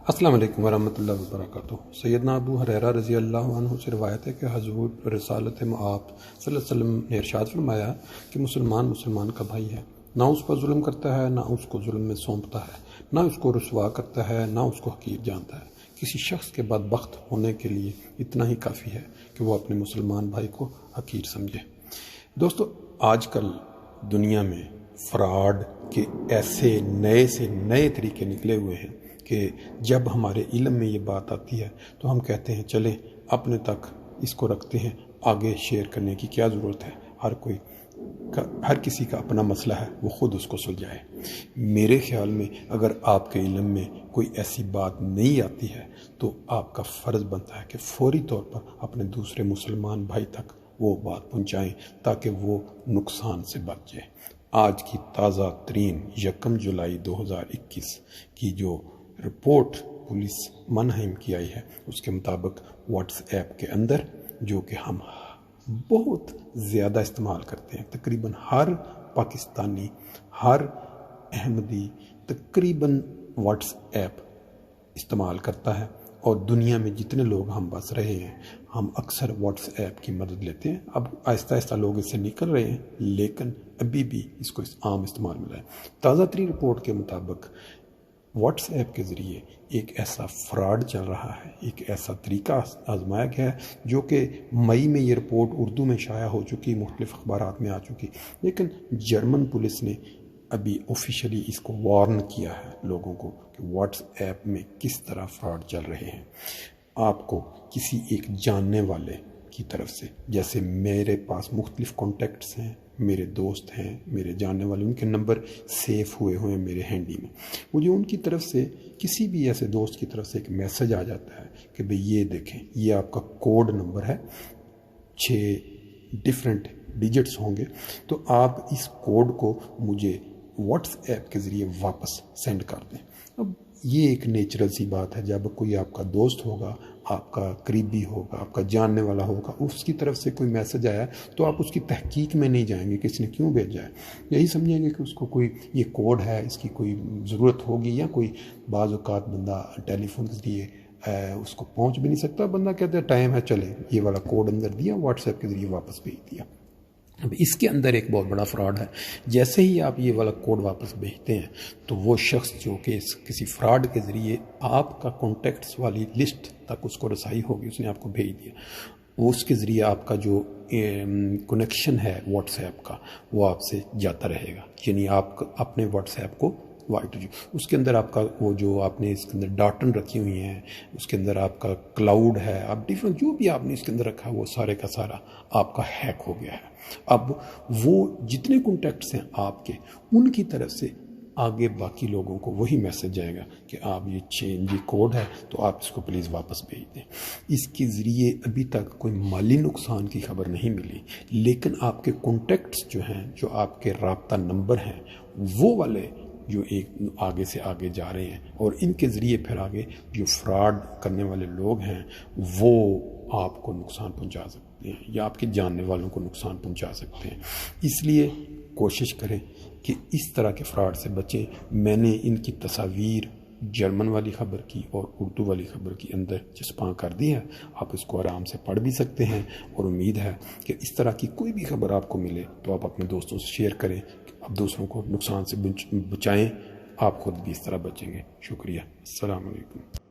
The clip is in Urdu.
السلام علیکم ورحمۃ اللہ وبرکاتہ۔ سیدنا ابو ہریرہ رضی اللہ عنہ سے روایت ہے کہ حضور رسالت مآب صلی اللہ علیہ وسلم نے ارشاد فرمایا کہ مسلمان کا بھائی ہے، نہ اس پر ظلم کرتا ہے، نہ اس کو ظلم میں سونپتا ہے، نہ اس کو رسوا کرتا ہے، نہ اس کو حقیر جانتا ہے۔ کسی شخص کے بدبخت ہونے کے لیے اتنا ہی کافی ہے کہ وہ اپنے مسلمان بھائی کو حقیر سمجھے۔ دوستو، آج کل دنیا میں فراڈ کے ایسے نئے سے نئے طریقے نکلے ہوئے ہیں کہ جب ہمارے علم میں یہ بات آتی ہے تو ہم کہتے ہیں چلیں اپنے تک اس کو رکھتے ہیں، آگے شیئر کرنے کی کیا ضرورت ہے، ہر کسی کا اپنا مسئلہ ہے، وہ خود اس کو سلجھائے۔ میرے خیال میں اگر آپ کے علم میں کوئی ایسی بات نہیں آتی ہے تو آپ کا فرض بنتا ہے کہ فوری طور پر اپنے دوسرے مسلمان بھائی تک وہ بات پہنچائیں تاکہ وہ نقصان سے بچ جائے۔ آج کی تازہ ترین 1 جولائی 2021 کی جو رپورٹ پولیس منہائم کی آئی ہے، اس کے مطابق واٹس ایپ کے اندر، جو کہ ہم بہت زیادہ استعمال کرتے ہیں، تقریباً ہر پاکستانی، ہر احمدی تقریباً واٹس ایپ استعمال کرتا ہے، اور دنیا میں جتنے لوگ ہم بس رہے ہیں ہم اکثر واٹس ایپ کی مدد لیتے ہیں۔ اب آہستہ آہستہ لوگ اس سے نکل رہے ہیں، لیکن ابھی بھی اس کو عام استعمال ملا ہے۔ تازہ ترین رپورٹ کے مطابق واٹس ایپ کے ذریعے ایک ایسا فراڈ چل رہا ہے، ایک ایسا طریقہ آزمایا گیا ہے جو کہ مئی میں یہ رپورٹ اردو میں شائع ہو چکی، مختلف اخبارات میں آ چکی، لیکن جرمن پولیس نے ابھی آفیشلی اس کو وارن کیا ہے لوگوں کو کہ واٹس ایپ میں کس طرح فراڈ چل رہے ہیں۔ آپ کو کسی ایک جاننے والے کی طرف سے، جیسے میرے پاس مختلف کانٹیکٹس ہیں، میرے دوست ہیں، میرے جاننے والے، ان کے نمبر سیف ہوئے ہیں میرے ہینڈی میں، مجھے ان کی طرف سے، کسی بھی ایسے دوست کی طرف سے ایک میسج آ جاتا ہے کہ بھئی یہ دیکھیں، یہ آپ کا کوڈ نمبر ہے، 6 ڈیفرنٹ ڈیجٹس ہوں گے، تو آپ اس کوڈ کو مجھے واٹس ایپ کے ذریعے واپس سینڈ کر دیں۔ اب یہ ایک نیچرل سی بات ہے، جب کوئی آپ کا دوست ہوگا، آپ کا قریبی ہوگا، آپ کا جاننے والا ہوگا، اس کی طرف سے کوئی میسج آیا تو آپ اس کی تحقیق میں نہیں جائیں گے کہ اس نے کیوں بھیجا ہے، یہی سمجھیں گے کہ اس کو کوئی یہ کوڈ ہے، اس کی کوئی ضرورت ہوگی، یا کوئی بعض اوقات بندہ ٹیلی فون کے ذریعے اس کو پہنچ بھی نہیں سکتا، بندہ کہتا ہے ٹائم ہے، چلے یہ والا کوڈ اندر دیا، واٹس ایپ کے ذریعے واپس بھیج دیا۔ اب اس کے اندر ایک بہت بڑا فراڈ ہے، جیسے ہی آپ یہ والا کوڈ واپس بھیجتے ہیں تو وہ شخص جو کہ کسی فراڈ کے ذریعے آپ کا کانٹیکٹس والی لسٹ تک اس کو رسائی ہوگی، اس نے آپ کو بھیج دیا، اس کے ذریعے آپ کا جو کنیکشن ہے واٹس ایپ کا وہ آپ سے جاتا رہے گا، یعنی آپ اپنے واٹس ایپ کو اس کے اندر آپ کا وہ جو آپ نے اس کے اندر ڈاٹن رکھی ہوئی ہیں، اس کے اندر آپ کا کلاؤڈ ہے، آپ ڈیفرنٹ جو بھی آپ نے اس کے اندر رکھا ہے وہ سارے کا سارا آپ کا ہیک ہو گیا ہے۔ اب وہ جتنے کانٹیکٹس ہیں آپ کے، ان کی طرف سے آگے باقی لوگوں کو وہی میسج جائے گا کہ آپ یہ چینج کوڈ ہے تو آپ اس کو پلیز واپس بھیج دیں۔ اس کے ذریعے ابھی تک کوئی مالی نقصان کی خبر نہیں ملی، لیکن آپ کے کانٹیکٹس جو ہیں، جو آپ کے رابطہ نمبر ہیں، وہ والے جو ایک آگے سے آگے جا رہے ہیں، اور ان کے ذریعے پھر آگے جو فراڈ کرنے والے لوگ ہیں وہ آپ کو نقصان پہنچا سکتے ہیں یا آپ کے جاننے والوں کو نقصان پہنچا سکتے ہیں۔ اس لیے کوشش کریں کہ اس طرح کے فراڈ سے بچیں۔ میں نے ان کی تصاویر جرمن والی خبر کی اور اردو والی خبر کی اندر چسپاں کر دی ہے، آپ اس کو آرام سے پڑھ بھی سکتے ہیں، اور امید ہے کہ اس طرح کی کوئی بھی خبر آپ کو ملے تو آپ اپنے دوستوں سے شیئر کریں، اب دوسروں کو نقصان سے بچائیں، آپ خود بھی اس طرح بچیں گے۔ شکریہ، السلام علیکم۔